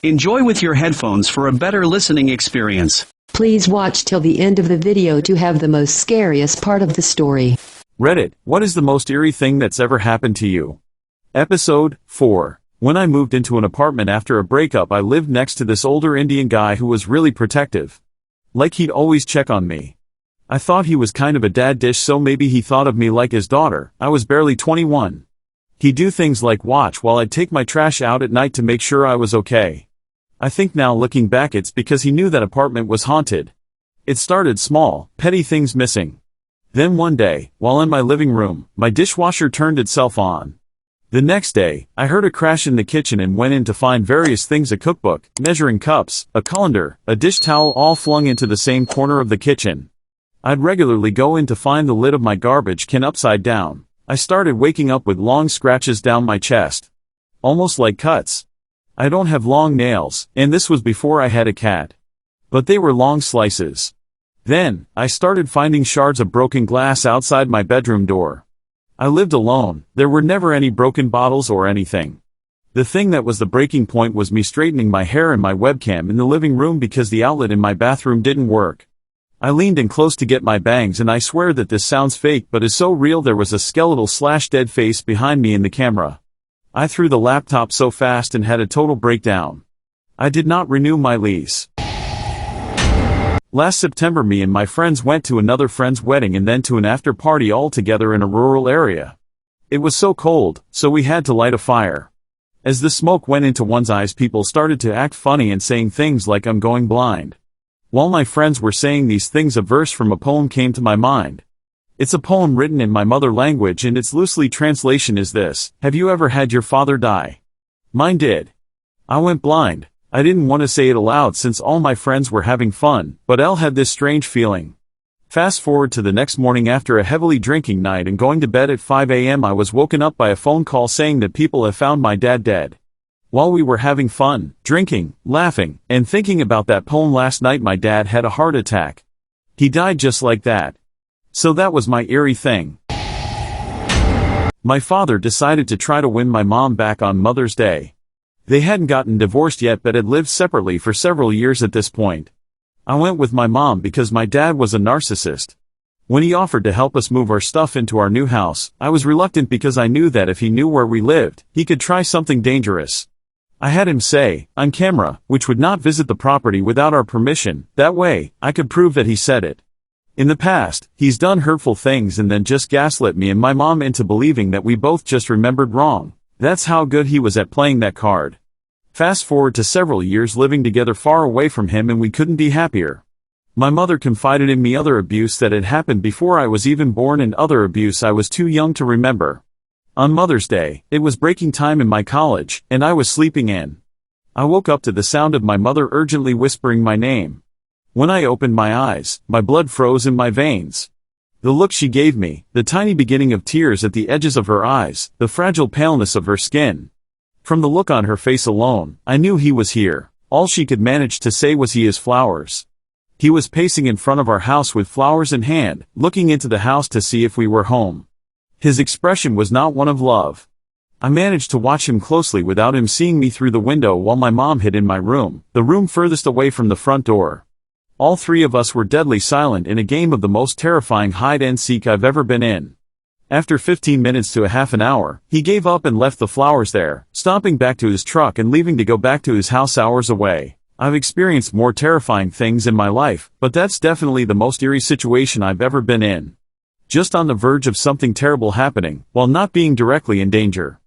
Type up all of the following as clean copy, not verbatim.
Enjoy with your headphones for a better listening experience. Please watch till the end of the video to have the most scariest part of the story. Reddit, what is the most eerie thing that's ever happened to you? Episode 4. When I moved into an apartment after a breakup, I lived next to this older Indian guy who was really protective. Like he'd always check on me. I thought he was kind of a dad dish, so maybe he thought of me like his daughter. I was barely 21. He'd do things like watch while I'd take my trash out at night to make sure I was okay. I think now looking back it's because he knew that apartment was haunted. It started small, petty things missing. Then one day, while in my living room, my dishwasher turned itself on. The next day, I heard a crash in the kitchen and went in to find various things: a cookbook, measuring cups, a colander, a dish towel, all flung into the same corner of the kitchen. I'd regularly go in to find the lid of my garbage can upside down. I started waking up with long scratches down my chest. Almost like cuts. I don't have long nails, and this was before I had a cat. But they were long slices. Then, I started finding shards of broken glass outside my bedroom door. I lived alone. There were never any broken bottles or anything. The thing that was the breaking point was me straightening my hair and my webcam in the living room because the outlet in my bathroom didn't work. I leaned in close to get my bangs, and I swear that this sounds fake but is so real. There was a skeletal/dead face behind me in the camera. I threw the laptop so fast and had a total breakdown. I did not renew my lease. Last September, me and my friends went to another friend's wedding and then to an after party all together in a rural area. It was so cold, so we had to light a fire. As the smoke went into one's eyes, people started to act funny and saying things like "I'm going blind." While my friends were saying these things, a verse from a poem came to my mind. It's a poem written in my mother language, and its loosely translation is this: have you ever had your father die? Mine did. I went blind. I didn't want to say it aloud since all my friends were having fun, but Elle had this strange feeling. Fast forward to the next morning after a heavily drinking night and going to bed at 5 a.m. I was woken up by a phone call saying that people have found my dad dead. While we were having fun, drinking, laughing, and thinking about that poem last night, my dad had a heart attack. He died just like that. So that was my eerie thing. My father decided to try to win my mom back on Mother's Day. They hadn't gotten divorced yet but had lived separately for several years at this point. I went with my mom because my dad was a narcissist. When he offered to help us move our stuff into our new house, I was reluctant because I knew that if he knew where we lived, he could try something dangerous. I had him say, on camera, which would not visit the property without our permission. That way, I could prove that he said it. In the past, he's done hurtful things and then just gaslit me and my mom into believing that we both just remembered wrong. That's how good he was at playing that card. Fast forward to several years living together far away from him, and we couldn't be happier. My mother confided in me other abuse that had happened before I was even born, and other abuse I was too young to remember. On Mother's Day, it was breaking time in my college, and I was sleeping in. I woke up to the sound of my mother urgently whispering my name. When I opened my eyes, my blood froze in my veins. The look she gave me, the tiny beginning of tears at the edges of her eyes, the fragile paleness of her skin. From the look on her face alone, I knew he was here. All she could manage to say was, "He is flowers." He was pacing in front of our house with flowers in hand, looking into the house to see if we were home. His expression was not one of love. I managed to watch him closely without him seeing me through the window while my mom hid in my room, the room furthest away from the front door. All three of us were deadly silent in a game of the most terrifying hide-and-seek I've ever been in. After 15 minutes to a half an hour, he gave up and left the flowers there, stomping back to his truck and leaving to go back to his house hours away. I've experienced more terrifying things in my life, but that's definitely the most eerie situation I've ever been in. Just on the verge of something terrible happening, while not being directly in danger.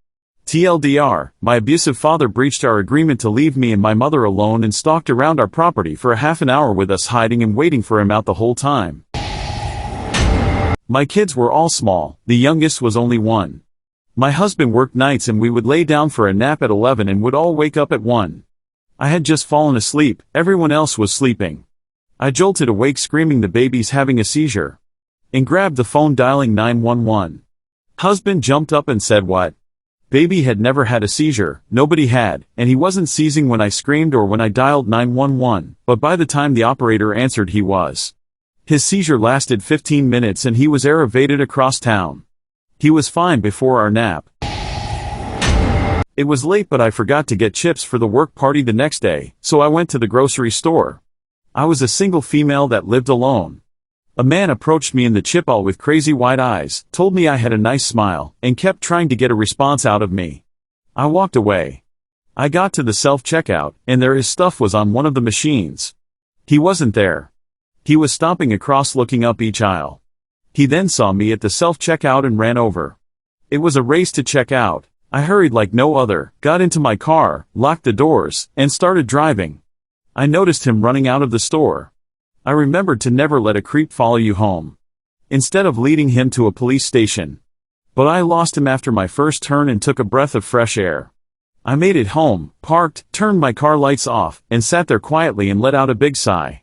TLDR, my abusive father breached our agreement to leave me and my mother alone and stalked around our property for a half an hour with us hiding and waiting for him out the whole time. My kids were all small, the youngest was only 1. My husband worked nights and we would lay down for a nap at 11 and would all wake up at 1. I had just fallen asleep, everyone else was sleeping. I jolted awake screaming the baby's having a seizure. And grabbed the phone dialing 911. Husband jumped up and said, "What?" Baby had never had a seizure, nobody had, and he wasn't seizing when I screamed or when I dialed 911, but by the time the operator answered he was. His seizure lasted 15 minutes and he was evaded across town. He was fine before our nap. It was late but I forgot to get chips for the work party the next day, so I went to the grocery store. I was a single female that lived alone. A man approached me in the chip aisle with crazy wide eyes, told me I had a nice smile, and kept trying to get a response out of me. I walked away. I got to the self-checkout, and there his stuff was on one of the machines. He wasn't there. He was stomping across looking up each aisle. He then saw me at the self-checkout and ran over. It was a race to check out. I hurried like no other, got into my car, locked the doors, and started driving. I noticed him running out of the store. I remembered to never let a creep follow you home. Instead of leading him to a police station. But I lost him after my first turn and took a breath of fresh air. I made it home, parked, turned my car lights off, and sat there quietly and let out a big sigh.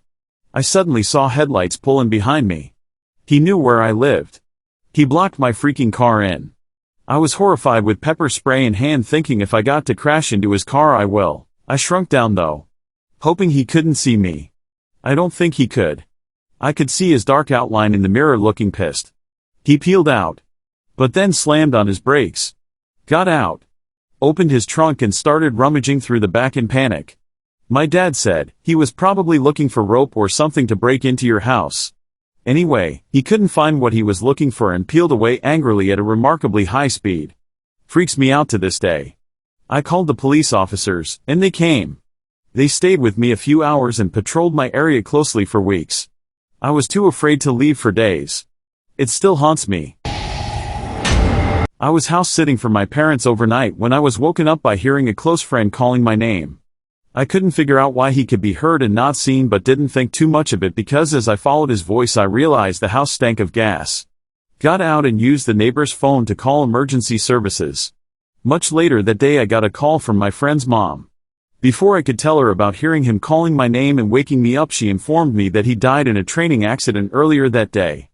I suddenly saw headlights pulling behind me. He knew where I lived. He blocked my freaking car in. I was horrified with pepper spray in hand, thinking if I got to crash into his car I will. I shrunk down though. Hoping he couldn't see me. I don't think he could. I could see his dark outline in the mirror looking pissed. He peeled out. But then slammed on his brakes. Got out. Opened his trunk and started rummaging through the back in panic. My dad said, he was probably looking for rope or something to break into your house. Anyway, he couldn't find what he was looking for and peeled away angrily at a remarkably high speed. Freaks me out to this day. I called the police officers, and they came. They stayed with me a few hours and patrolled my area closely for weeks. I was too afraid to leave for days. It still haunts me. I was house-sitting for my parents overnight when I was woken up by hearing a close friend calling my name. I couldn't figure out why he could be heard and not seen, but didn't think too much of it because as I followed his voice I realized the house stank of gas. Got out and used the neighbor's phone to call emergency services. Much later that day I got a call from my friend's mom. Before I could tell her about hearing him calling my name and waking me up, she informed me that he died in a training accident earlier that day.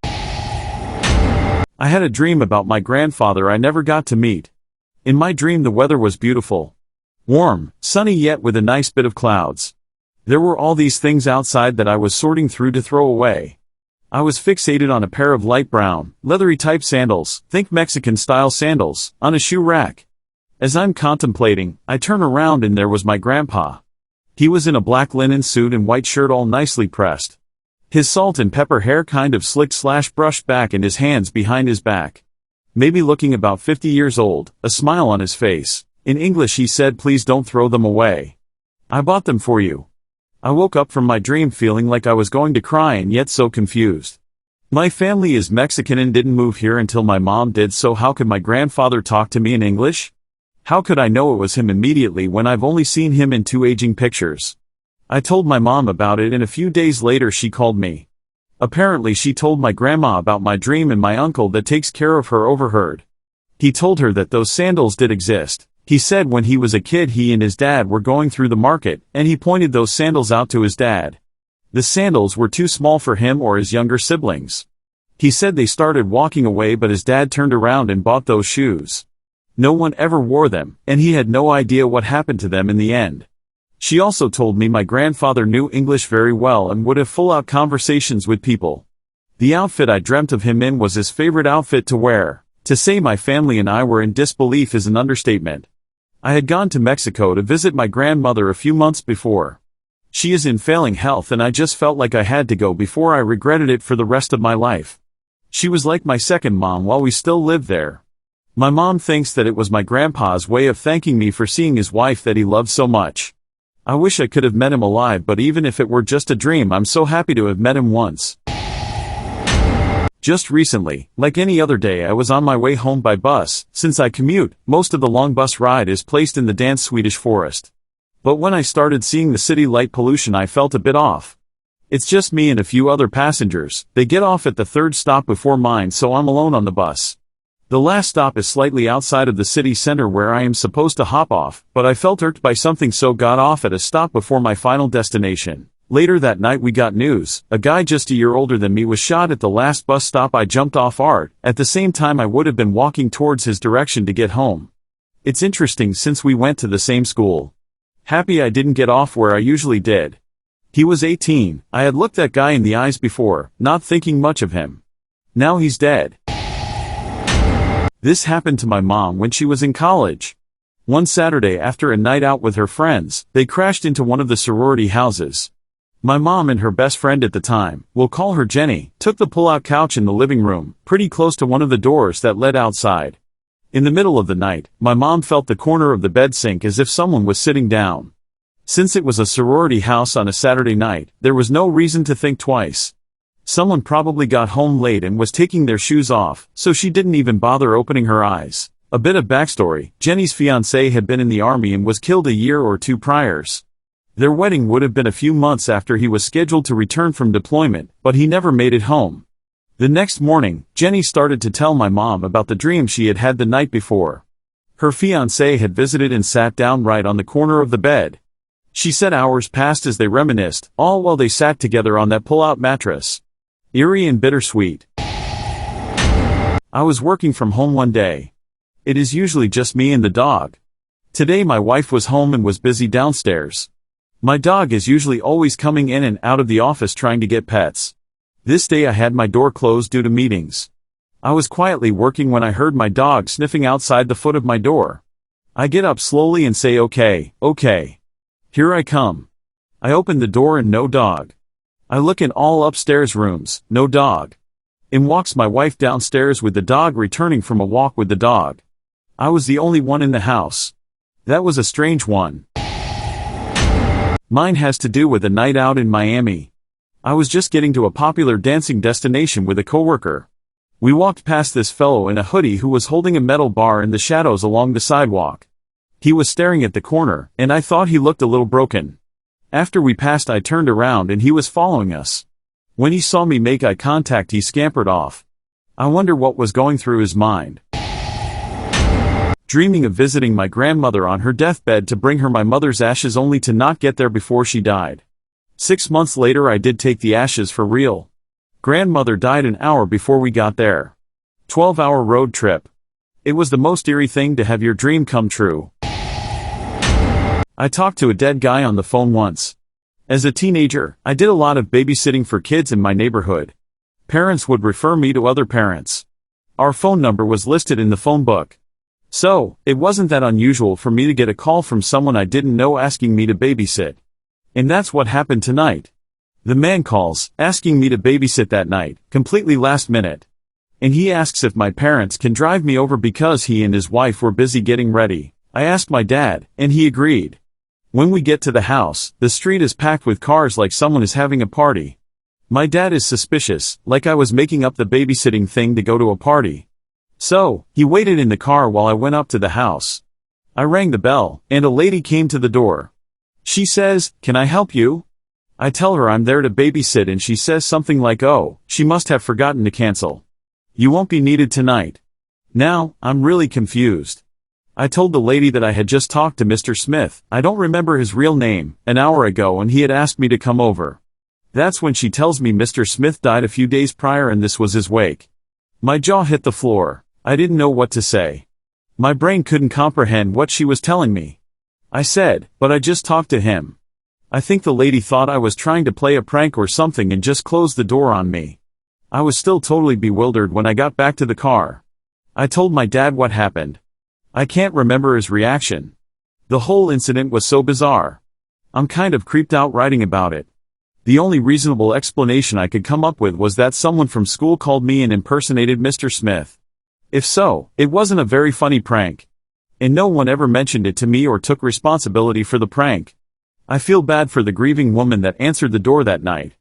I had a dream about my grandfather I never got to meet. In my dream the weather was beautiful. Warm, sunny yet with a nice bit of clouds. There were all these things outside that I was sorting through to throw away. I was fixated on a pair of light brown, leathery type sandals, think Mexican style sandals, on a shoe rack. As I'm contemplating, I turn around and there was my grandpa. He was in a black linen suit and white shirt all nicely pressed. His salt and pepper hair kind of slicked/brushed back and his hands behind his back. Maybe looking about 50 years old, a smile on his face. In English he said, "Please don't throw them away. I bought them for you." I woke up from my dream feeling like I was going to cry and yet so confused. My family is Mexican and didn't move here until my mom did, so how could my grandfather talk to me in English? How could I know it was him immediately when I've only seen him in 2 aging pictures? I told my mom about it and a few days later she called me. Apparently she told my grandma about my dream and my uncle that takes care of her overheard. He told her that those sandals did exist. He said when he was a kid he and his dad were going through the market, and he pointed those sandals out to his dad. The sandals were too small for him or his younger siblings. He said they started walking away but his dad turned around and bought those shoes. No one ever wore them, and he had no idea what happened to them in the end. She also told me my grandfather knew English very well and would have full-out conversations with people. The outfit I dreamt of him in was his favorite outfit to wear. To say my family and I were in disbelief is an understatement. I had gone to Mexico to visit my grandmother a few months before. She is in failing health and I just felt like I had to go before I regretted it for the rest of my life. She was like my second mom while we still lived there. My mom thinks that it was my grandpa's way of thanking me for seeing his wife that he loved so much. I wish I could have met him alive, but even if it were just a dream, I'm so happy to have met him once. Just recently, like any other day, I was on my way home by bus. Since I commute, most of the long bus ride is placed in the dense Swedish forest. But when I started seeing the city light pollution I felt a bit off. It's just me and a few other passengers. They get off at the third stop before mine, so I'm alone on the bus. The last stop is slightly outside of the city center where I am supposed to hop off, but I felt irked by something so got off at a stop before my final destination. Later that night we got news. A guy just a year older than me was shot at the last bus stop I jumped off at the same time I would have been walking towards his direction to get home. It's interesting since we went to the same school. Happy I didn't get off where I usually did. He was 18. I had looked that guy in the eyes before, not thinking much of him. Now he's dead. This happened to my mom when she was in college. One Saturday after a night out with her friends, they crashed into one of the sorority houses. My mom and her best friend at the time, we'll call her Jenny, took the pull-out couch in the living room, pretty close to one of the doors that led outside. In the middle of the night, my mom felt the corner of the bed sink as if someone was sitting down. Since it was a sorority house on a Saturday night, there was no reason to think twice. Someone probably got home late and was taking their shoes off, so she didn't even bother opening her eyes. A bit of backstory: Jenny's fiancé had been in the army and was killed a year or two prior. Their wedding would have been a few months after he was scheduled to return from deployment, but he never made it home. The next morning, Jenny started to tell my mom about the dream she had had the night before. Her fiancé had visited and sat down right on the corner of the bed. She said hours passed as they reminisced, all while they sat together on that pull-out mattress. Eerie and bittersweet. I was working from home one day. It is usually just me and the dog. Today my wife was home and was busy downstairs. My dog is usually always coming in and out of the office trying to get pets. This day I had my door closed due to meetings. I was quietly working when I heard my dog sniffing outside the foot of my door. I get up slowly and say, okay. Here I come. I open the door and no dog. I look in all upstairs rooms, no dog. In walks my wife downstairs with the dog returning from a walk with the dog. I was the only one in the house. That was a strange one. Mine has to do with a night out in Miami. I was just getting to a popular dancing destination with a coworker. We walked past this fellow in a hoodie who was holding a metal bar in the shadows along the sidewalk. He was staring at the corner, and I thought he looked a little broken. After we passed, I turned around and he was following us. When he saw me make eye contact, he scampered off. I wonder what was going through his mind. Dreaming of visiting my grandmother on her deathbed to bring her my mother's ashes only to not get there before she died. 6 months later I did take the ashes for real. Grandmother died an hour before we got there. 12-hour road trip. It was the most eerie thing to have your dream come true. I talked to a dead guy on the phone once. As a teenager, I did a lot of babysitting for kids in my neighborhood. Parents would refer me to other parents. Our phone number was listed in the phone book. So, it wasn't that unusual for me to get a call from someone I didn't know asking me to babysit. And that's what happened tonight. The man calls, asking me to babysit that night, completely last minute. And he asks if my parents can drive me over because he and his wife were busy getting ready. I asked my dad, and he agreed. When we get to the house, the street is packed with cars like someone is having a party. My dad is suspicious, like I was making up the babysitting thing to go to a party. So, he waited in the car while I went up to the house. I rang the bell, and a lady came to the door. She says, "Can I help you?" I tell her I'm there to babysit and she says something like, "Oh, she must have forgotten to cancel. You won't be needed tonight." Now, I'm really confused. I told the lady that I had just talked to Mr. Smith, I don't remember his real name, an hour ago and he had asked me to come over. That's when she tells me Mr. Smith died a few days prior and this was his wake. My jaw hit the floor. I didn't know what to say. My brain couldn't comprehend what she was telling me. I said, "But I just talked to him." I think the lady thought I was trying to play a prank or something and just closed the door on me. I was still totally bewildered when I got back to the car. I told my dad what happened. I can't remember his reaction. The whole incident was so bizarre. I'm kind of creeped out writing about it. The only reasonable explanation I could come up with was that someone from school called me and impersonated Mr. Smith. If so, it wasn't a very funny prank. And no one ever mentioned it to me or took responsibility for the prank. I feel bad for the grieving woman that answered the door that night.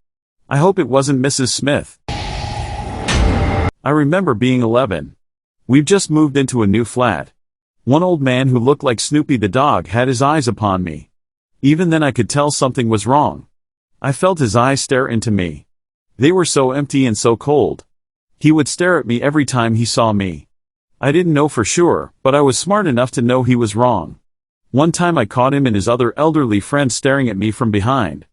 I hope it wasn't Mrs. Smith. I remember being 11. We've just moved into a new flat. One old man who looked like Snoopy the dog had his eyes upon me. Even then I could tell something was wrong. I felt his eyes stare into me. They were so empty and so cold. He would stare at me every time he saw me. I didn't know for sure, but I was smart enough to know he was wrong. One time I caught him and his other elderly friend staring at me from behind.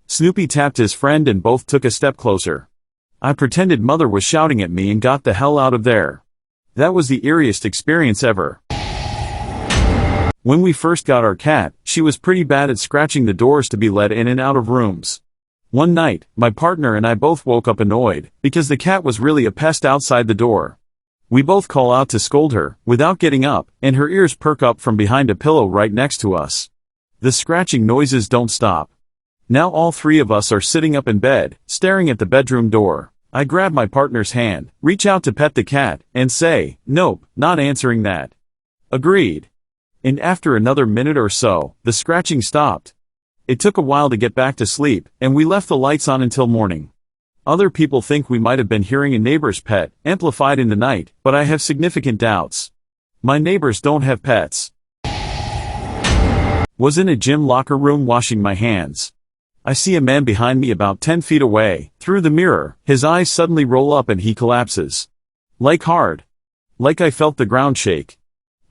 Snoopy tapped his friend and both took a step closer. I pretended Mother was shouting at me and got the hell out of there. That was the eeriest experience ever. When we first got our cat, she was pretty bad at scratching the doors to be let in and out of rooms. One night, my partner and I both woke up annoyed, because the cat was really a pest outside the door. We both call out to scold her, without getting up, and her ears perk up from behind a pillow right next to us. The scratching noises don't stop. Now all three of us are sitting up in bed, staring at the bedroom door. I grab my partner's hand, reach out to pet the cat, and say, "Nope, not answering that." Agreed. And after another minute or so, the scratching stopped. It took a while to get back to sleep, and we left the lights on until morning. Other people think we might have been hearing a neighbor's pet, amplified in the night, but I have significant doubts. My neighbors don't have pets. Was in a gym locker room washing my hands. I see a man behind me about 10 feet away. Through the mirror, his eyes suddenly roll up and he collapses. Like hard. Like I felt the ground shake.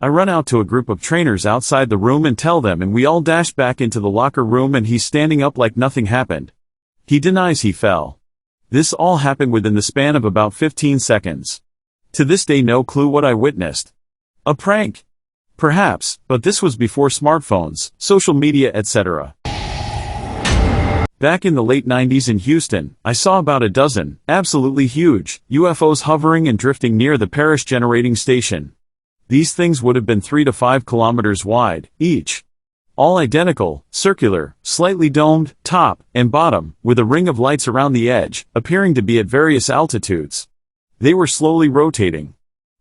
I run out to a group of trainers outside the room and tell them, and we all dash back into the locker room, and he's standing up like nothing happened. He denies he fell. This all happened within the span of about 15 seconds. To this day, no clue what I witnessed. A prank? Perhaps, but this was before smartphones, social media, etc. Back in the late 90s in Houston, I saw about a dozen, absolutely huge, UFOs hovering and drifting near the Parrish generating station. These things would have been 3 to 5 kilometers wide, each. All identical, circular, slightly domed, top and bottom, with a ring of lights around the edge, appearing to be at various altitudes. They were slowly rotating.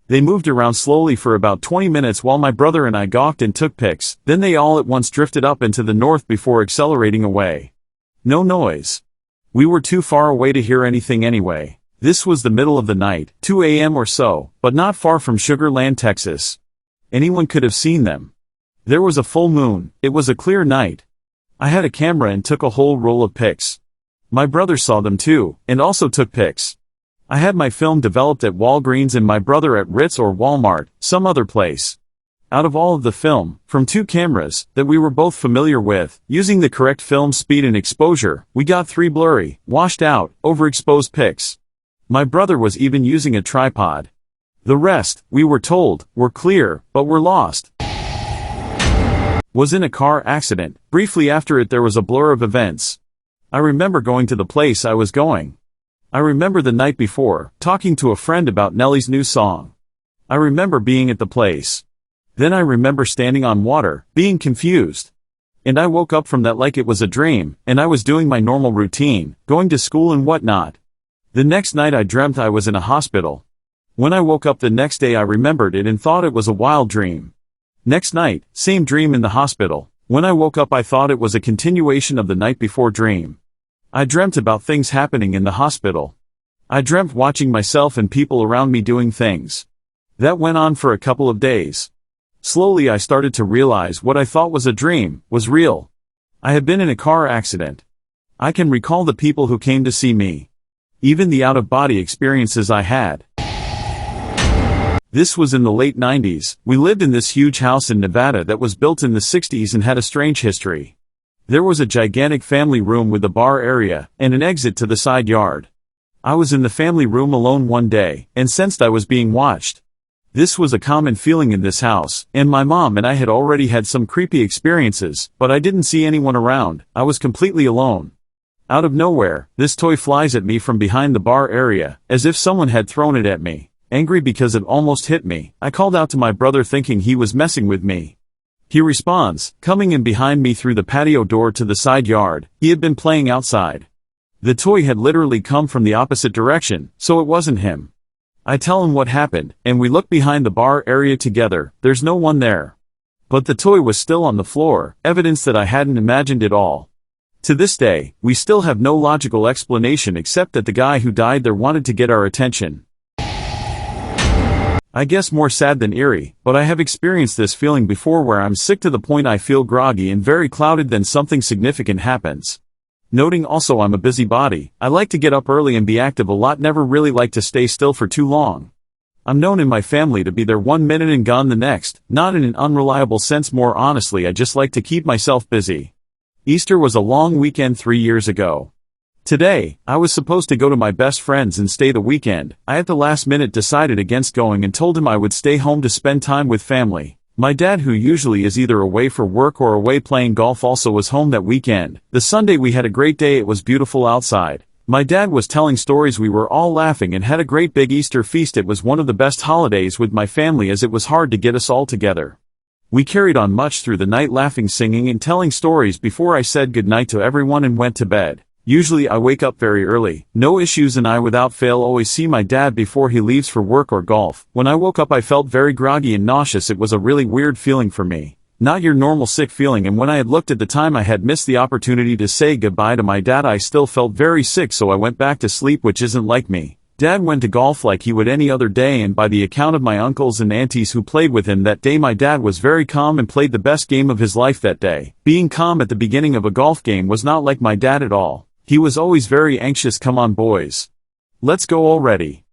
They moved around slowly for about 20 minutes while my brother and I gawked and took pics, then they all at once drifted up into the north before accelerating away. No noise. We were too far away to hear anything anyway. This was the middle of the night, 2 a.m. or so, but not far from Sugar Land, Texas. Anyone could have seen them. There was a full moon, it was a clear night. I had a camera and took a whole roll of pics. My brother saw them too, and also took pics. I had my film developed at Walgreens and my brother at Ritz or Walmart, some other place. Out of all of the film, from 2 cameras, that we were both familiar with, using the correct film speed and exposure, we got 3 blurry, washed out, overexposed pics. My brother was even using a tripod. The rest, we were told, were clear, but were lost. Was in a car accident. Briefly after it there was a blur of events. I remember going to the place I was going. I remember the night before, talking to a friend about Nelly's new song. I remember being at the place. Then I remember standing on water, being confused. And I woke up from that like it was a dream, and I was doing my normal routine, going to school and whatnot. The next night I dreamt I was in a hospital. When I woke up the next day I remembered it and thought it was a wild dream. Next night, same dream in the hospital. When I woke up I thought it was a continuation of the night before dream. I dreamt about things happening in the hospital. I dreamt watching myself and people around me doing things. That went on for a couple of days. Slowly I started to realize what I thought was a dream, was real. I had been in a car accident. I can recall the people who came to see me. Even the out-of-body experiences I had. This was in the late 90s, we lived in this huge house in Nevada that was built in the 60s and had a strange history. There was a gigantic family room with a bar area, and an exit to the side yard. I was in the family room alone one day, and sensed I was being watched. This was a common feeling in this house, and my mom and I had already had some creepy experiences, but I didn't see anyone around, I was completely alone. Out of nowhere, this toy flies at me from behind the bar area, as if someone had thrown it at me. Angry because it almost hit me, I called out to my brother thinking he was messing with me. He responds, coming in behind me through the patio door to the side yard. He had been playing outside. The toy had literally come from the opposite direction, so it wasn't him. I tell him what happened, and we look behind the bar area together. There's no one there. But the toy was still on the floor, evidence that I hadn't imagined it all. To this day, we still have no logical explanation except that the guy who died there wanted to get our attention. I guess more sad than eerie, but I have experienced this feeling before where I'm sick to the point I feel groggy and very clouded, then something significant happens. Noting also I'm a busybody, I like to get up early and be active a lot, never really like to stay still for too long. I'm known in my family to be there 1 minute and gone the next, not in an unreliable sense, more honestly I just like to keep myself busy. Easter was a long weekend 3 years ago. Today, I was supposed to go to my best friend's and stay the weekend. I at the last minute decided against going and told him I would stay home to spend time with family. My dad, who usually is either away for work or away playing golf, also was home that weekend. The Sunday we had a great day, it was beautiful outside. My dad was telling stories, we were all laughing and had a great big Easter feast. It was one of the best holidays with my family as it was hard to get us all together. We carried on much through the night, laughing, singing and telling stories before I said goodnight to everyone and went to bed. Usually I wake up very early, no issues, and I without fail always see my dad before he leaves for work or golf. When I woke up I felt very groggy and nauseous. It was a really weird feeling for me. Not your normal sick feeling, and when I had looked at the time I had missed the opportunity to say goodbye to my dad. I still felt very sick, so I went back to sleep, which isn't like me. Dad went to golf like he would any other day, and by the account of my uncles and aunties who played with him that day, my dad was very calm and played the best game of his life that day. Being calm at the beginning of a golf game was not like my dad at all. He was always very anxious. Come on boys. Let's go already.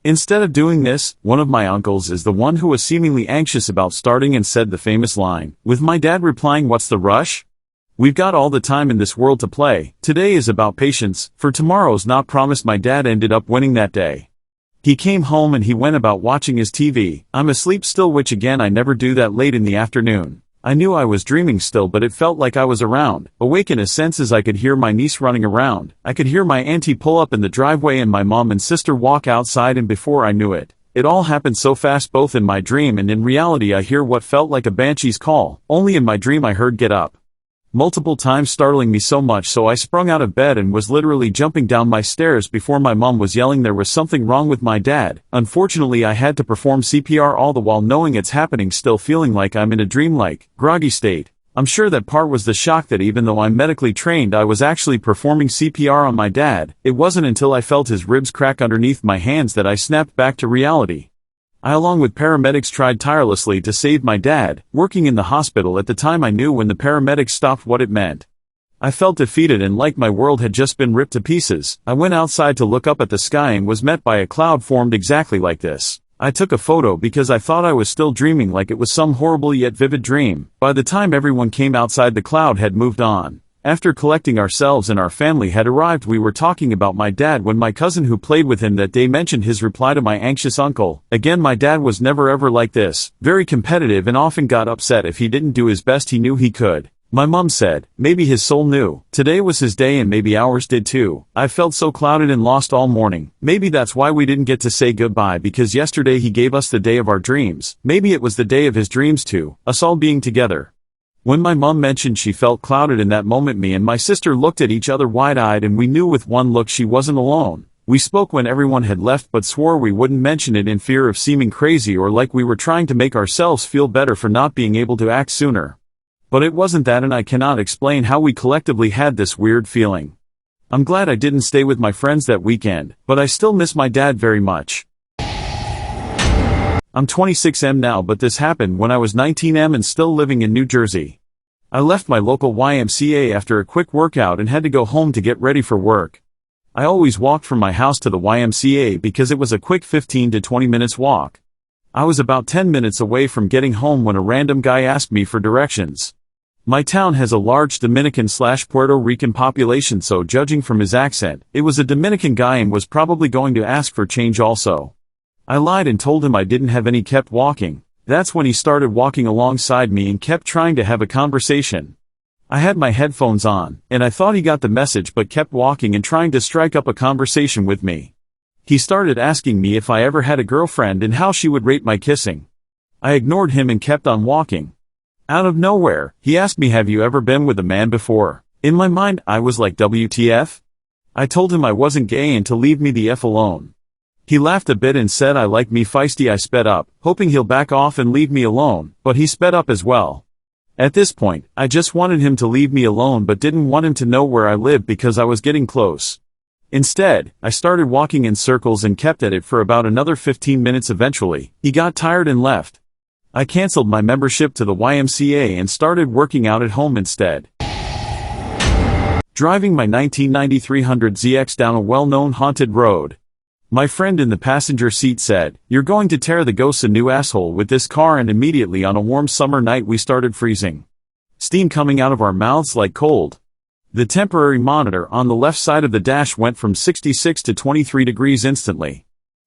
Instead of doing this, one of my uncles is the one who was seemingly anxious about starting and said the famous line, with my dad replying, "What's the rush? We've got all the time in this world to play. Today is about patience, for tomorrow's not promised." My dad ended up winning that day. He came home and he went about watching his TV. I'm asleep still, which again I never do that late in the afternoon. I knew I was dreaming still, but it felt like I was around, awake in a sense, as I could hear my niece running around. I could hear my auntie pull up in the driveway and my mom and sister walk outside, and before I knew it, it all happened so fast. Both in my dream and in reality I hear what felt like a banshee's call. Only in my dream I heard "get up" multiple times, startling me so much so I sprung out of bed and was literally jumping down my stairs before my mom was yelling there was something wrong with my dad. Unfortunately I had to perform CPR all the while knowing it's happening, still feeling like I'm in a dreamlike, groggy state. I'm sure that part was the shock, that even though I'm medically trained I was actually performing CPR on my dad. It wasn't until I felt his ribs crack underneath my hands that I snapped back to reality. I, along with paramedics, tried tirelessly to save my dad. Working in the hospital at the time, I knew when the paramedics stopped what it meant. I felt defeated and like my world had just been ripped to pieces. I went outside to look up at the sky and was met by a cloud formed exactly like this. I took a photo because I thought I was still dreaming, like it was some horrible yet vivid dream. By the time everyone came outside, the cloud had moved on. After collecting ourselves and our family had arrived, we were talking about my dad when my cousin who played with him that day mentioned his reply to my anxious uncle. Again, my dad was never ever like this, very competitive and often got upset if he didn't do his best he knew he could. My mom said, maybe his soul knew today was his day and maybe ours did too. I felt so clouded and lost all morning. Maybe that's why we didn't get to say goodbye, because yesterday he gave us the day of our dreams. Maybe it was the day of his dreams too, us all being together. When my mom mentioned she felt clouded in that moment, me and my sister looked at each other wide-eyed, and we knew with one look she wasn't alone. We spoke when everyone had left but swore we wouldn't mention it in fear of seeming crazy or like we were trying to make ourselves feel better for not being able to act sooner. But it wasn't that, and I cannot explain how we collectively had this weird feeling. I'm glad I didn't stay with my friends that weekend, but I still miss my dad very much. I'm 26M now, but this happened when I was 19M and still living in New Jersey. I left my local YMCA after a quick workout and had to go home to get ready for work. I always walked from my house to the YMCA because it was a quick 15 to 20 minutes walk. I was about 10 minutes away from getting home when a random guy asked me for directions. My town has a large Dominican/Puerto Rican population, so judging from his accent, it was a Dominican guy and was probably going to ask for change also. I lied and told him I didn't have any, kept walking. That's when he started walking alongside me and kept trying to have a conversation. I had my headphones on, and I thought he got the message but kept walking and trying to strike up a conversation with me. He started asking me if I ever had a girlfriend and how she would rate my kissing. I ignored him and kept on walking. Out of nowhere, he asked me, "Have you ever been with a man before?" In my mind, I was like, WTF? I told him I wasn't gay and to leave me the F alone. He laughed a bit and said I like me feisty. I sped up, hoping he'll back off and leave me alone, but he sped up as well. At this point, I just wanted him to leave me alone but didn't want him to know where I lived because I was getting close. Instead, I started walking in circles and kept at it for about another 15 minutes. Eventually, he got tired and left. I canceled my membership to the YMCA and started working out at home instead. Driving my 1993 Hundred ZX down a well-known haunted road. My friend in the passenger seat said, "You're going to tear the ghosts a new asshole with this car," and immediately on a warm summer night we started freezing. Steam coming out of our mouths like cold. The temporary monitor on the left side of the dash went from 66 to 23 degrees instantly.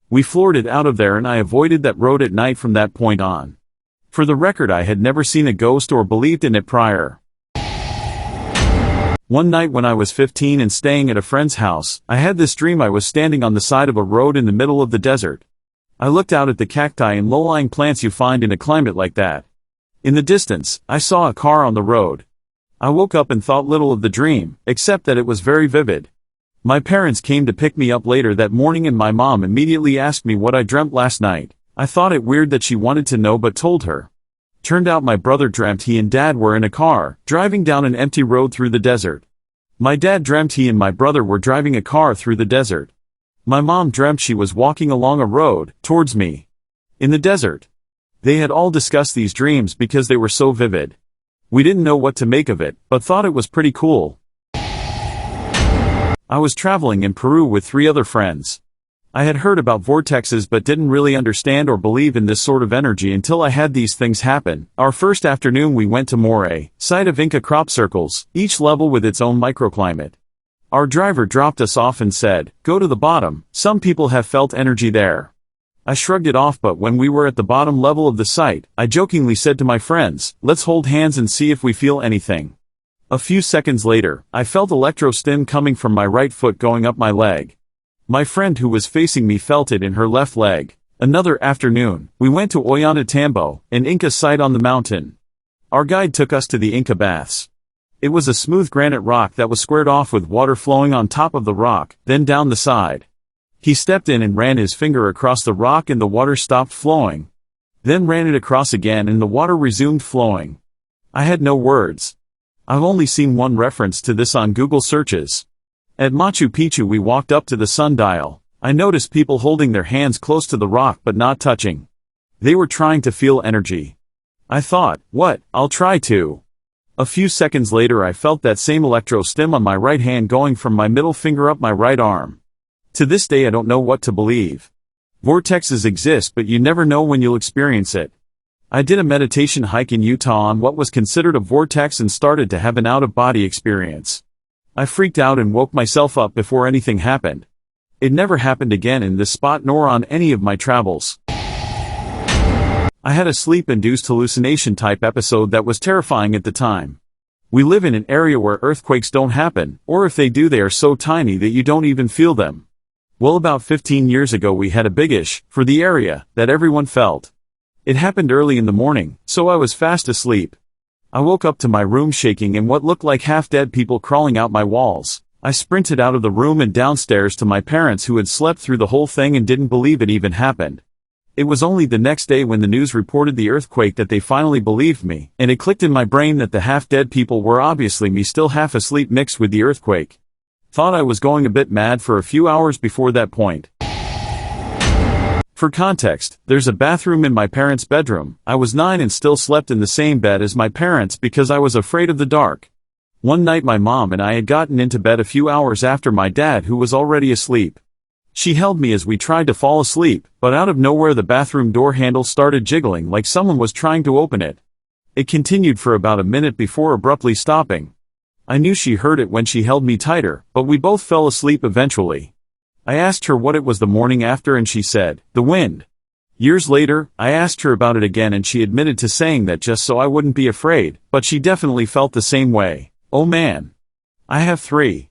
We floored it out of there and I avoided that road at night from that point on. For the record, I had never seen a ghost or believed in it prior. One night when I was 15 and staying at a friend's house, I had this dream I was standing on the side of a road in the middle of the desert. I looked out at the cacti and low-lying plants you find in a climate like that. In the distance, I saw a car on the road. I woke up and thought little of the dream, except that it was very vivid. My parents came to pick me up later that morning and my mom immediately asked me what I dreamt last night. I thought it weird that she wanted to know but told her. Turned out my brother dreamt he and dad were in a car, driving down an empty road through the desert. My dad dreamt he and my brother were driving a car through the desert. My mom dreamt she was walking along a road, towards me. In the desert. They had all discussed these dreams because they were so vivid. We didn't know what to make of it, but thought it was pretty cool. I was traveling in Peru with 3 other friends. I had heard about vortexes but didn't really understand or believe in this sort of energy until I had these things happen. Our first afternoon we went to Moray, site of Inca crop circles, each level with its own microclimate. Our driver dropped us off and said, "Go to the bottom, some people have felt energy there." I shrugged it off, but when we were at the bottom level of the site, I jokingly said to my friends, "Let's hold hands and see if we feel anything." A few seconds later, I felt electrostim coming from my right foot going up my leg. My friend who was facing me felt it in her left leg. Another afternoon, we went to Ollantaytambo, an Inca site on the mountain. Our guide took us to the Inca baths. It was a smooth granite rock that was squared off with water flowing on top of the rock, then down the side. He stepped in and ran his finger across the rock and the water stopped flowing. Then ran it across again and the water resumed flowing. I had no words. I've only seen one reference to this on Google searches. At Machu Picchu we walked up to the sundial. I noticed people holding their hands close to the rock but not touching. They were trying to feel energy. I thought, what, I'll try to. A few seconds later I felt that same electrostim on my right hand going from my middle finger up my right arm. To this day I don't know what to believe. Vortexes exist but you never know when you'll experience it. I did a meditation hike in Utah on what was considered a vortex and started to have an out-of-body experience. I freaked out and woke myself up before anything happened. It never happened again in this spot nor on any of my travels. I had a sleep-induced hallucination type episode that was terrifying at the time. We live in an area where earthquakes don't happen, or if they do they are so tiny that you don't even feel them. Well, about 15 years ago we had a big-ish, for the area, that everyone felt. It happened early in the morning, so I was fast asleep. I woke up to my room shaking and what looked like half-dead people crawling out my walls. I sprinted out of the room and downstairs to my parents who had slept through the whole thing and didn't believe it even happened. It was only the next day when the news reported the earthquake that they finally believed me, and it clicked in my brain that the half-dead people were obviously me still half asleep mixed with the earthquake. Thought I was going a bit mad for a few hours before that point. For context, there's a bathroom in my parents' bedroom. I was 9 and still slept in the same bed as my parents because I was afraid of the dark. One night my mom and I had gotten into bed a few hours after my dad who was already asleep. She held me as we tried to fall asleep, but out of nowhere the bathroom door handle started jiggling like someone was trying to open it. It continued for about a minute before abruptly stopping. I knew she heard it when she held me tighter, but we both fell asleep eventually. I asked her what it was the morning after and she said, "The wind." Years later, I asked her about it again and she admitted to saying that just so I wouldn't be afraid, but she definitely felt the same way. Oh man. I have 3.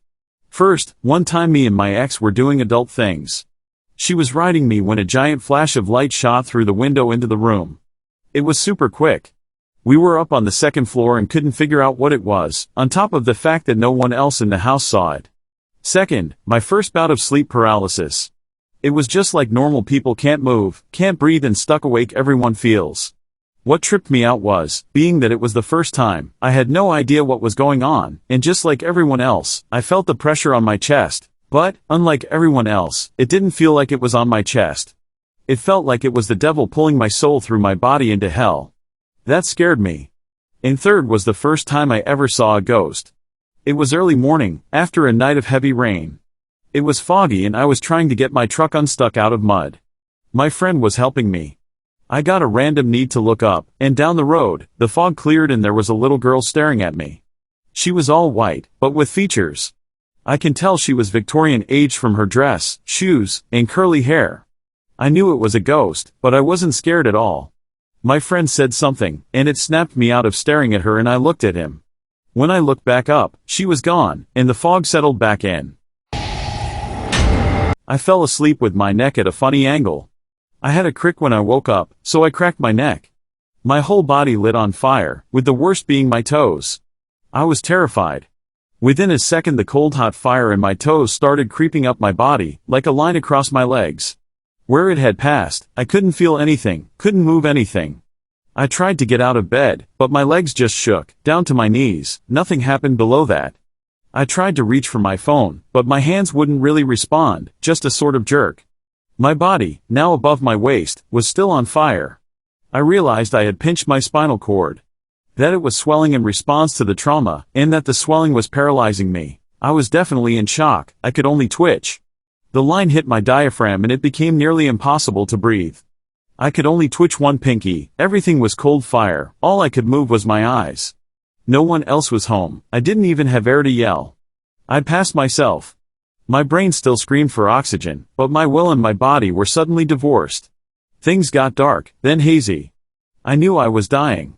First, one time me and my ex were doing adult things. She was riding me when a giant flash of light shot through the window into the room. It was super quick. We were up on the 2nd floor and couldn't figure out what it was, on top of the fact that no one else in the house saw it. Second, my first bout of sleep paralysis. It was just like normal people can't move, can't breathe and stuck awake everyone feels. What tripped me out was, being that it was the first time, I had no idea what was going on, and just like everyone else, I felt the pressure on my chest, but, unlike everyone else, it didn't feel like it was on my chest. It felt like it was the devil pulling my soul through my body into hell. That scared me. And third was the first time I ever saw a ghost. It was early morning, after a night of heavy rain. It was foggy and I was trying to get my truck unstuck out of mud. My friend was helping me. I got a random need to look up, and down the road, the fog cleared and there was a little girl staring at me. She was all white, but with features. I can tell she was Victorian age from her dress, shoes, and curly hair. I knew it was a ghost, but I wasn't scared at all. My friend said something, and it snapped me out of staring at her and I looked at him. When I looked back up, she was gone, and the fog settled back in. I fell asleep with my neck at a funny angle. I had a crick when I woke up, so I cracked my neck. My whole body lit on fire, with the worst being my toes. I was terrified. Within a second the cold hot fire in my toes started creeping up my body, like a line across my legs. Where it had passed, I couldn't feel anything, couldn't move anything. I tried to get out of bed, but my legs just shook, down to my knees, nothing happened below that. I tried to reach for my phone, but my hands wouldn't really respond, just a sort of jerk. My body, now above my waist, was still on fire. I realized I had pinched my spinal cord. That it was swelling in response to the trauma, and that the swelling was paralyzing me. I was definitely in shock, I could only twitch. The line hit my diaphragm and it became nearly impossible to breathe. I could only twitch one pinky, everything was cold fire, all I could move was my eyes. No one else was home, I didn't even have air to yell. I'd passed myself. My brain still screamed for oxygen, but my will and my body were suddenly divorced. Things got dark, then hazy. I knew I was dying.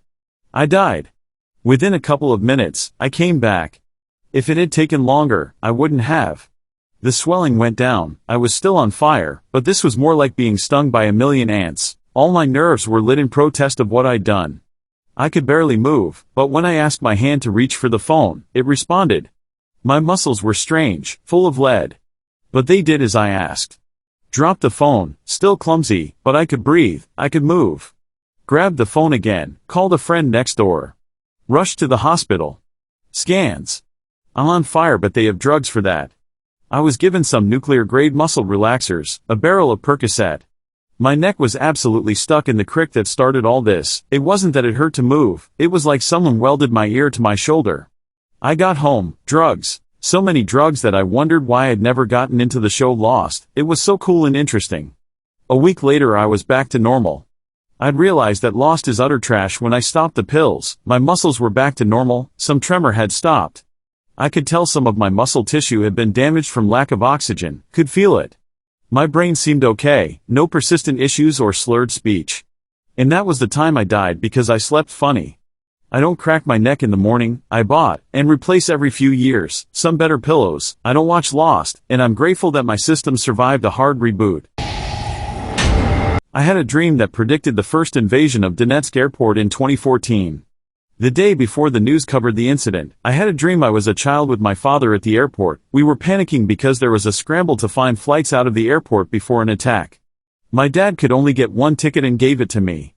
I died. Within a couple of minutes, I came back. If it had taken longer, I wouldn't have. The swelling went down, I was still on fire, but this was more like being stung by a million ants. All my nerves were lit in protest of what I'd done. I could barely move, but when I asked my hand to reach for the phone, it responded. My muscles were strange, full of lead. But they did as I asked. Dropped the phone, still clumsy, but I could breathe, I could move. Grabbed the phone again, called a friend next door. Rushed to the hospital. Scans. I'm on fire, but they have drugs for that. I was given some nuclear-grade muscle relaxers, a barrel of Percocet. My neck was absolutely stuck in the crick that started all this. It wasn't that it hurt to move, it was like someone welded my ear to my shoulder. I got home, drugs. So many drugs that I wondered why I'd never gotten into the show Lost. It was so cool and interesting. A week later I was back to normal. I'd realized that Lost is utter trash when I stopped the pills. My muscles were back to normal, some tremor had stopped. I could tell some of my muscle tissue had been damaged from lack of oxygen, could feel it. My brain seemed okay, no persistent issues or slurred speech. And that was the time I died because I slept funny. I don't crack my neck in the morning, I bought, and replace every few years, some better pillows. I don't watch Lost, and I'm grateful that my system survived a hard reboot. I had a dream that predicted the first invasion of Donetsk Airport in 2014. The day before the news covered the incident, I had a dream I was a child with my father at the airport. We were panicking because there was a scramble to find flights out of the airport before an attack. My dad could only get one ticket and gave it to me.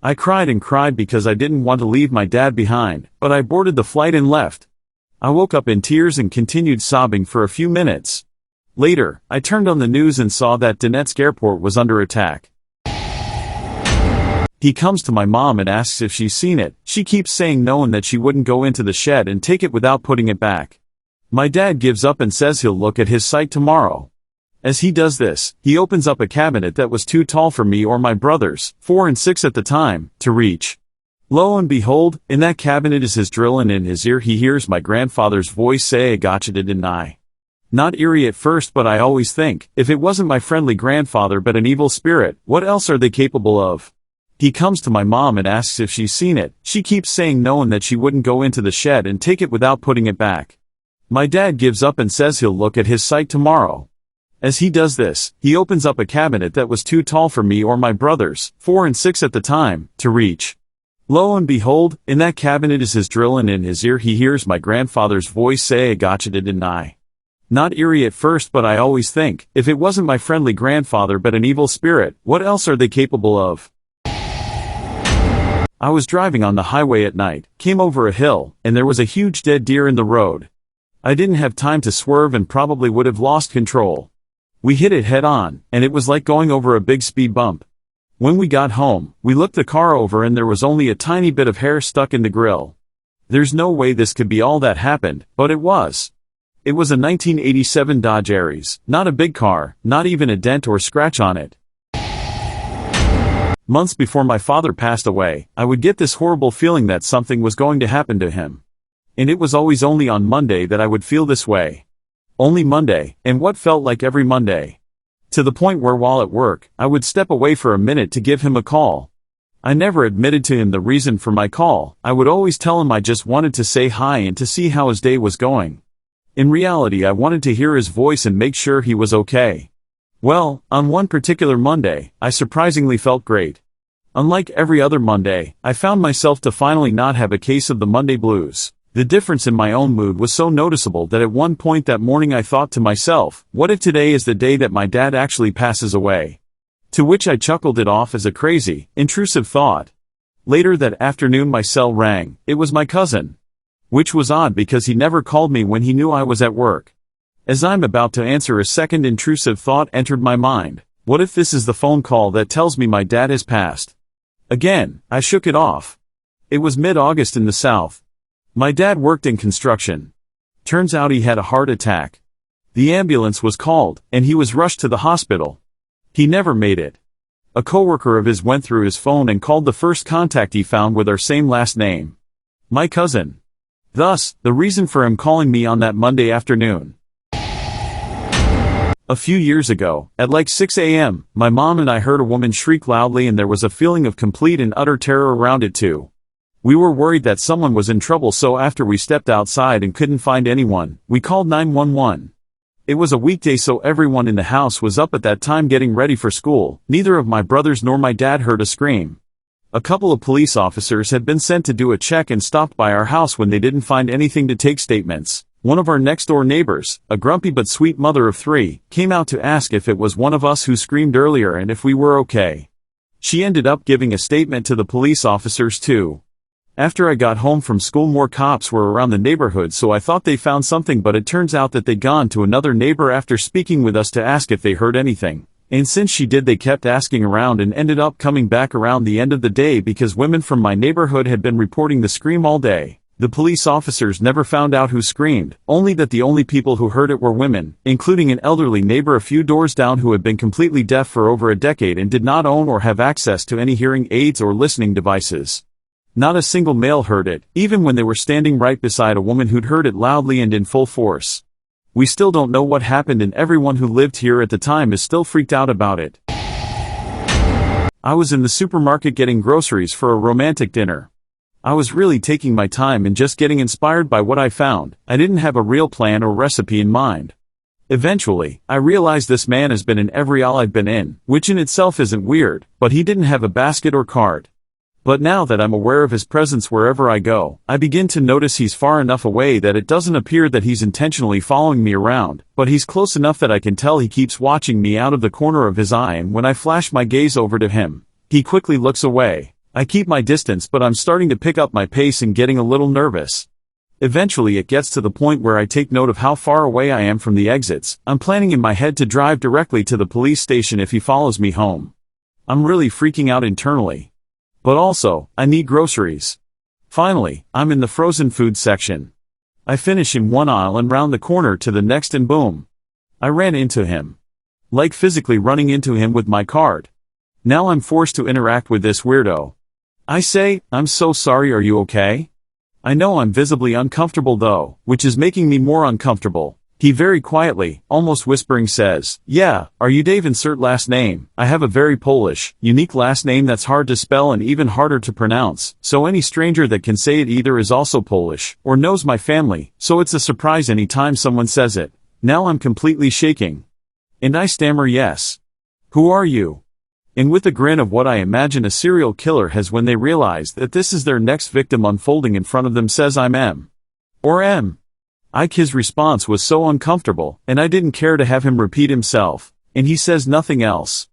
I cried and cried because I didn't want to leave my dad behind, but I boarded the flight and left. I woke up in tears and continued sobbing for a few minutes. Later, I turned on the news and saw that Donetsk Airport was under attack. He comes to my mom and asks if she's seen it. She keeps saying no and that she wouldn't go into the shed and take it without putting it back. My dad gives up and says he'll look at his site tomorrow. As he does this, he opens up a cabinet that was too tall for me or my brothers, 4 and 6 at the time, to reach. Lo and behold, in that cabinet is his drill, and in his ear he hears my grandfather's voice say, "I gotcha, didn't I?" Not eerie at first, but I always think, if it wasn't my friendly grandfather but an evil spirit, what else are they capable of? He comes to my mom and asks if she's seen it. She keeps saying no and that she wouldn't go into the shed and take it without putting it back. My dad gives up and says he'll look at his site tomorrow. As he does this, he opens up a cabinet that was too tall for me or my brothers, 4 and 6 at the time, to reach. Lo and behold, in that cabinet is his drill, and in his ear he hears my grandfather's voice say, "I gotcha, didn't I?" Not eerie at first, but I always think, if it wasn't my friendly grandfather but an evil spirit, what else are they capable of? I was driving on the highway at night, came over a hill, and there was a huge dead deer in the road. I didn't have time to swerve and probably would have lost control. We hit it head on, and it was like going over a big speed bump. When we got home, we looked the car over and there was only a tiny bit of hair stuck in the grill. There's no way this could be all that happened, but it was. It was a 1987 Dodge Aries, not a big car, not even a dent or scratch on it. Months before my father passed away, I would get this horrible feeling that something was going to happen to him. And it was always only on Monday that I would feel this way. Only Monday, and what felt like every Monday. To the point where while at work, I would step away for a minute to give him a call. I never admitted to him the reason for my call. I would always tell him I just wanted to say hi and to see how his day was going. In reality, I wanted to hear his voice and make sure he was okay. Well, on one particular Monday, I surprisingly felt great. Unlike every other Monday, I found myself to finally not have a case of the Monday blues. The difference in my own mood was so noticeable that at one point that morning I thought to myself, what if today is the day that my dad actually passes away? To which I chuckled it off as a crazy, intrusive thought. Later that afternoon my cell rang. It was my cousin. Which was odd because he never called me when he knew I was at work. As I'm about to answer, a second intrusive thought entered my mind. What if this is the phone call that tells me my dad has passed? Again, I shook it off. It was mid-August in the South. My dad worked in construction. Turns out he had a heart attack. The ambulance was called, and he was rushed to the hospital. He never made it. A coworker of his went through his phone and called the first contact he found with our same last name. My cousin. Thus, the reason for him calling me on that Monday afternoon. A few years ago, at like 6 a.m., my mom and I heard a woman shriek loudly, and there was a feeling of complete and utter terror around it too. We were worried that someone was in trouble, so after we stepped outside and couldn't find anyone, we called 911. It was a weekday, so everyone in the house was up at that time getting ready for school. Neither of my brothers nor my dad heard a scream. A couple of police officers had been sent to do a check and stopped by our house when they didn't find anything to take statements. One of our next-door neighbors, a grumpy but sweet mother of 3, came out to ask if it was one of us who screamed earlier and if we were okay. She ended up giving a statement to the police officers too. After I got home from school, more cops were around the neighborhood, so I thought they found something, but it turns out that they'd gone to another neighbor after speaking with us to ask if they heard anything. And since she did, they kept asking around and ended up coming back around the end of the day because women from my neighborhood had been reporting the scream all day. The police officers never found out who screamed, only that the only people who heard it were women, including an elderly neighbor a few doors down who had been completely deaf for over a decade and did not own or have access to any hearing aids or listening devices. Not a single male heard it, even when they were standing right beside a woman who'd heard it loudly and in full force. We still don't know what happened, and everyone who lived here at the time is still freaked out about it. I was in the supermarket getting groceries for a romantic dinner. I was really taking my time and just getting inspired by what I found. I didn't have a real plan or recipe in mind. Eventually, I realized this man has been in every aisle I've been in, which in itself isn't weird, but he didn't have a basket or cart. But now that I'm aware of his presence wherever I go, I begin to notice he's far enough away that it doesn't appear that he's intentionally following me around, but he's close enough that I can tell he keeps watching me out of the corner of his eye, and when I flash my gaze over to him, he quickly looks away. I keep my distance, but I'm starting to pick up my pace and getting a little nervous. Eventually it gets to the point where I take note of how far away I am from the exits. I'm planning in my head to drive directly to the police station if he follows me home. I'm really freaking out internally. But also, I need groceries. Finally, I'm in the frozen food section. I finish in one aisle and round the corner to the next, and boom. I ran into him. Like physically running into him with my cart. Now I'm forced to interact with this weirdo. I say, "I'm so sorry, are you okay?" I know I'm visibly uncomfortable though, which is making me more uncomfortable. He very quietly, almost whispering, says, "Yeah, are you Dave? Insert last name." I have a very Polish, unique last name that's hard to spell and even harder to pronounce, so any stranger that can say it either is also Polish, or knows my family, so it's a surprise any time someone says it. Now I'm completely shaking. And I stammer, "Yes. Who are you?" And with a grin of what I imagine a serial killer has when they realize that this is their next victim unfolding in front of them, says, "I'm M." Or M. His response was so uncomfortable, and I didn't care to have him repeat himself, and he says nothing else.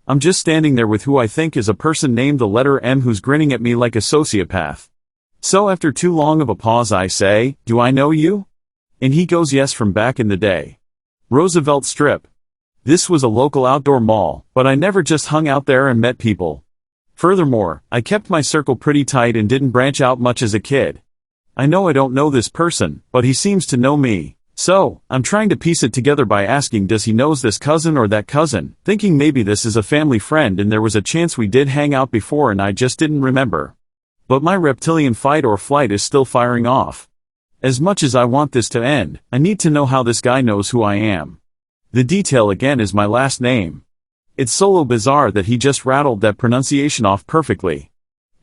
I'm just standing there with who I think is a person named the letter M who's grinning at me like a sociopath. So after too long of a pause I say, "Do I know you?" And he goes, "Yes, from back in the day. Roosevelt Strip." This was a local outdoor mall, but I never just hung out there and met people. Furthermore, I kept my circle pretty tight and didn't branch out much as a kid. I know I don't know this person, but he seems to know me. So, I'm trying to piece it together by asking, does he knows this cousin or that cousin, thinking maybe this is a family friend and there was a chance we did hang out before and I just didn't remember. But my reptilian fight or flight is still firing off. As much as I want this to end, I need to know how this guy knows who I am. The detail again is my last name. It's solo bizarre that he just rattled that pronunciation off perfectly.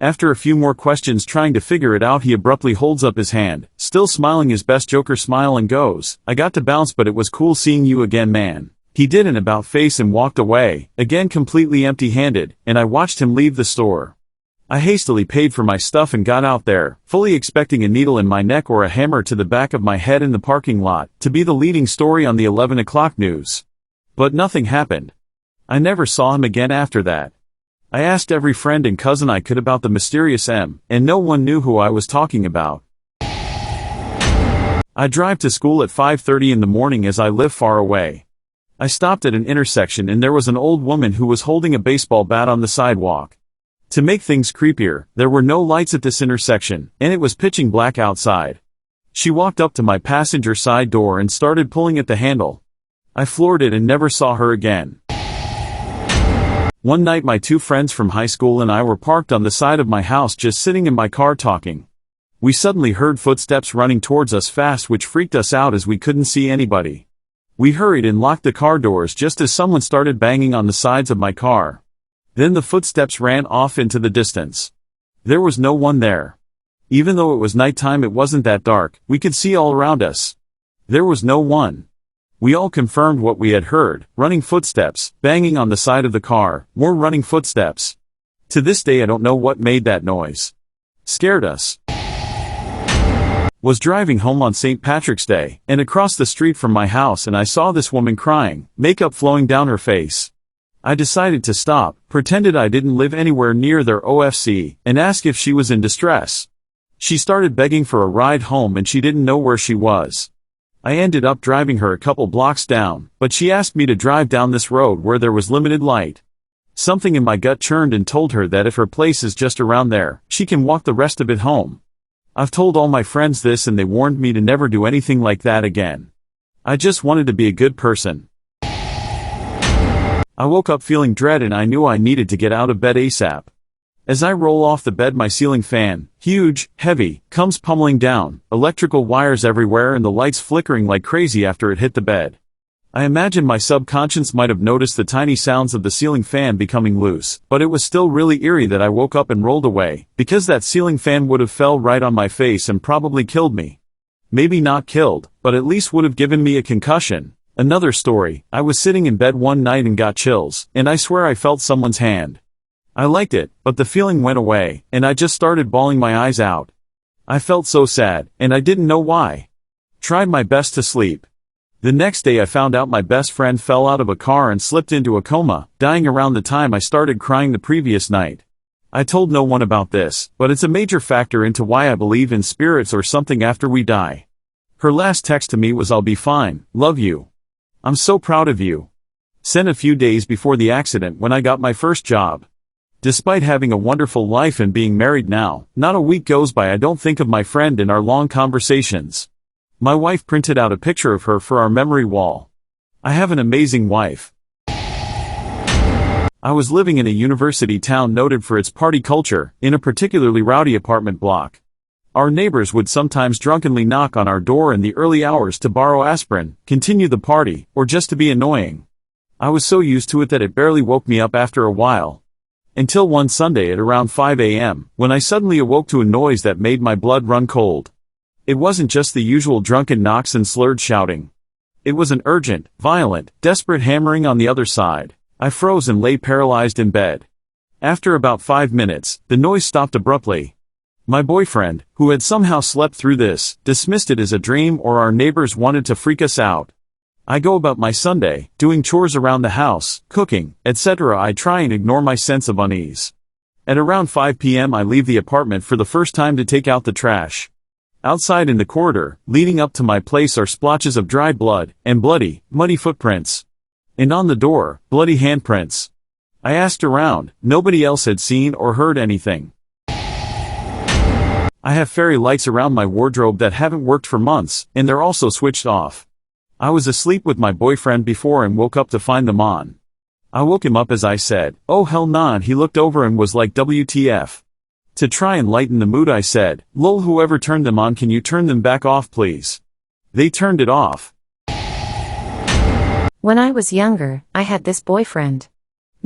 After a few more questions trying to figure it out, he abruptly holds up his hand, still smiling his best Joker smile, and goes, "I got to bounce, but it was cool seeing you again, man." He did an about face and walked away, again completely empty-handed, and I watched him leave the store. I hastily paid for my stuff and got out there, fully expecting a needle in my neck or a hammer to the back of my head in the parking lot, to be the leading story on the 11 o'clock news. But nothing happened. I never saw him again after that. I asked every friend and cousin I could about the mysterious M, and no one knew who I was talking about. I drive to school at 5:30 in the morning as I live far away. I stopped at an intersection and there was an old woman who was holding a baseball bat on the sidewalk. To make things creepier, there were no lights at this intersection, and it was pitching black outside. She walked up to my passenger side door and started pulling at the handle. I floored it and never saw her again. One night my two friends from high school and I were parked on the side of my house just sitting in my car talking. We suddenly heard footsteps running towards us fast, which freaked us out as we couldn't see anybody. We hurried and locked the car doors just as someone started banging on the sides of my car. Then the footsteps ran off into the distance. There was no one there. Even though it was nighttime, it wasn't that dark, we could see all around us. There was no one. We all confirmed what we had heard: running footsteps, banging on the side of the car, more running footsteps. To this day I don't know what made that noise. Scared us. Was driving home on St. Patrick's Day, and across the street from my house, and I saw this woman crying, makeup flowing down her face. I decided to stop, pretended I didn't live anywhere near their OFC, and asked if she was in distress. She started begging for a ride home and she didn't know where she was. I ended up driving her a couple blocks down, but she asked me to drive down this road where there was limited light. Something in my gut churned and told her that if her place is just around there, she can walk the rest of it home. I've told all my friends this and they warned me to never do anything like that again. I just wanted to be a good person. I woke up feeling dread and I knew I needed to get out of bed ASAP. As I roll off the bed, my ceiling fan, huge, heavy, comes pummeling down, electrical wires everywhere and the lights flickering like crazy after it hit the bed. I imagine my subconscious might have noticed the tiny sounds of the ceiling fan becoming loose, but it was still really eerie that I woke up and rolled away, because that ceiling fan would have fell right on my face and probably killed me. Maybe not killed, but at least would have given me a concussion. Another story: I was sitting in bed one night and got chills, and I swear I felt someone's hand. I liked it, but the feeling went away, and I just started bawling my eyes out. I felt so sad, and I didn't know why. Tried my best to sleep. The next day I found out my best friend fell out of a car and slipped into a coma, dying around the time I started crying the previous night. I told no one about this, but it's a major factor into why I believe in spirits or something after we die. Her last text to me was, "I'll be fine, love you. I'm so proud of you." Sent a few days before the accident when I got my first job. Despite having a wonderful life and being married now, not a week goes by I don't think of my friend in our long conversations. My wife printed out a picture of her for our memory wall. I have an amazing wife. I was living in a university town noted for its party culture, in a particularly rowdy apartment block. Our neighbors would sometimes drunkenly knock on our door in the early hours to borrow aspirin, continue the party, or just to be annoying. I was so used to it that it barely woke me up after a while. Until one Sunday at around 5 a.m., when I suddenly awoke to a noise that made my blood run cold. It wasn't just the usual drunken knocks and slurred shouting. It was an urgent, violent, desperate hammering on the other side. I froze and lay paralyzed in bed. After about 5 minutes, the noise stopped abruptly. My boyfriend, who had somehow slept through this, dismissed it as a dream or our neighbors wanted to freak us out. I go about my Sunday, doing chores around the house, cooking, etc. I try and ignore my sense of unease. At around 5 p.m. I leave the apartment for the first time to take out the trash. Outside in the corridor, leading up to my place, are splotches of dried blood, and bloody, muddy footprints. And on the door, bloody handprints. I asked around, nobody else had seen or heard anything. I have fairy lights around my wardrobe that haven't worked for months, and they're also switched off. I was asleep with my boyfriend before and woke up to find them on. I woke him up as I said, "Oh hell nah," and he looked over and was like, "WTF?" To try and lighten the mood I said, "Lol, whoever turned them on, can you turn them back off please?" They turned it off. When I was younger, I had this boyfriend.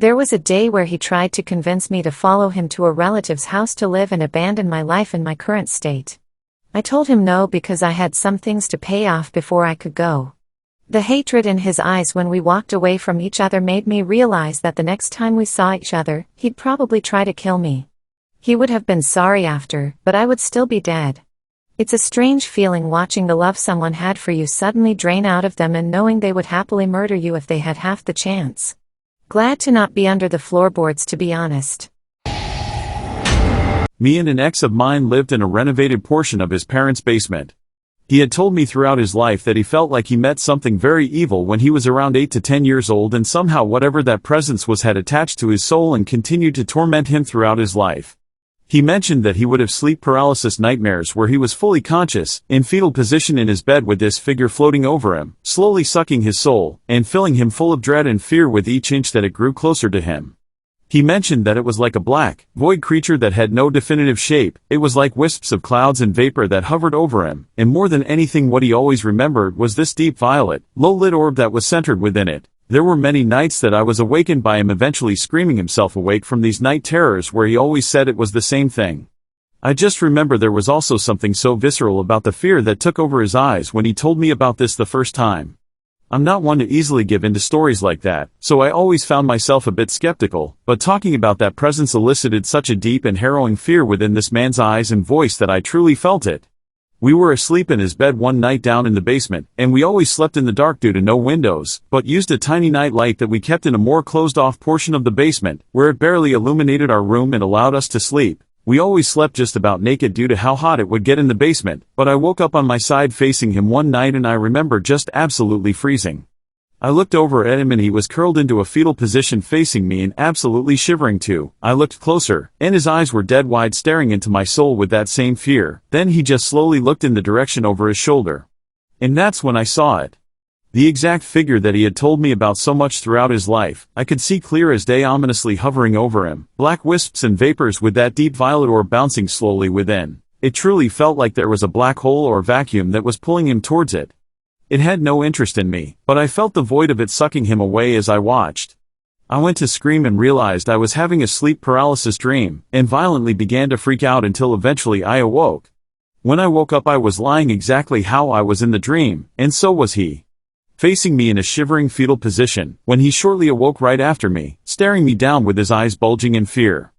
There was a day where he tried to convince me to follow him to a relative's house to live and abandon my life in my current state. I told him no because I had some things to pay off before I could go. The hatred in his eyes when we walked away from each other made me realize that the next time we saw each other, he'd probably try to kill me. He would have been sorry after, but I would still be dead. It's a strange feeling watching the love someone had for you suddenly drain out of them and knowing they would happily murder you if they had half the chance. Glad to not be under the floorboards, to be honest. Me and an ex of mine lived in a renovated portion of his parents' basement. He had told me throughout his life that he felt like he met something very evil when he was around 8 to 10 years old, and somehow whatever that presence was had attached to his soul and continued to torment him throughout his life. He mentioned that he would have sleep paralysis nightmares where he was fully conscious, in fetal position in his bed with this figure floating over him, slowly sucking his soul, and filling him full of dread and fear with each inch that it grew closer to him. He mentioned that it was like a black, void creature that had no definitive shape. It was like wisps of clouds and vapor that hovered over him, and more than anything what he always remembered was this deep violet, low-lit orb that was centered within it. There were many nights that I was awakened by him eventually screaming himself awake from these night terrors where he always said it was the same thing. I just remember there was also something so visceral about the fear that took over his eyes when he told me about this the first time. I'm not one to easily give into stories like that, so I always found myself a bit skeptical, but talking about that presence elicited such a deep and harrowing fear within this man's eyes and voice that I truly felt it. We were asleep in his bed one night down in the basement, and we always slept in the dark due to no windows, but used a tiny night light that we kept in a more closed-off portion of the basement, where it barely illuminated our room and allowed us to sleep. We always slept just about naked due to how hot it would get in the basement, but I woke up on my side facing him one night and I remember just absolutely freezing. I looked over at him and he was curled into a fetal position facing me and absolutely shivering too. I looked closer, and his eyes were dead wide staring into my soul with that same fear. Then he just slowly looked in the direction over his shoulder. And that's when I saw it. The exact figure that he had told me about so much throughout his life. I could see clear as day, ominously hovering over him, black wisps and vapors with that deep violet orb bouncing slowly within. It truly felt like there was a black hole or vacuum that was pulling him towards it. It had no interest in me, but I felt the void of it sucking him away as I watched. I went to scream and realized I was having a sleep paralysis dream, and violently began to freak out until eventually I awoke. When I woke up I was lying exactly how I was in the dream, and so was he. Facing me in a shivering fetal position, when he shortly awoke right after me, staring me down with his eyes bulging in fear.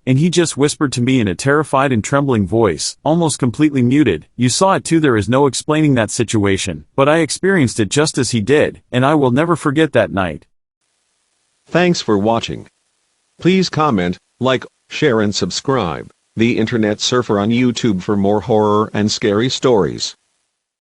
And he just whispered to me in a terrified and trembling voice, almost completely muted, "You saw it too." There is no explaining that situation, but I experienced it just as he did, and I will never forget that night. Thanks for watching. Please comment, like, share and subscribe. The Internet Surfer on YouTube for more horror and scary stories.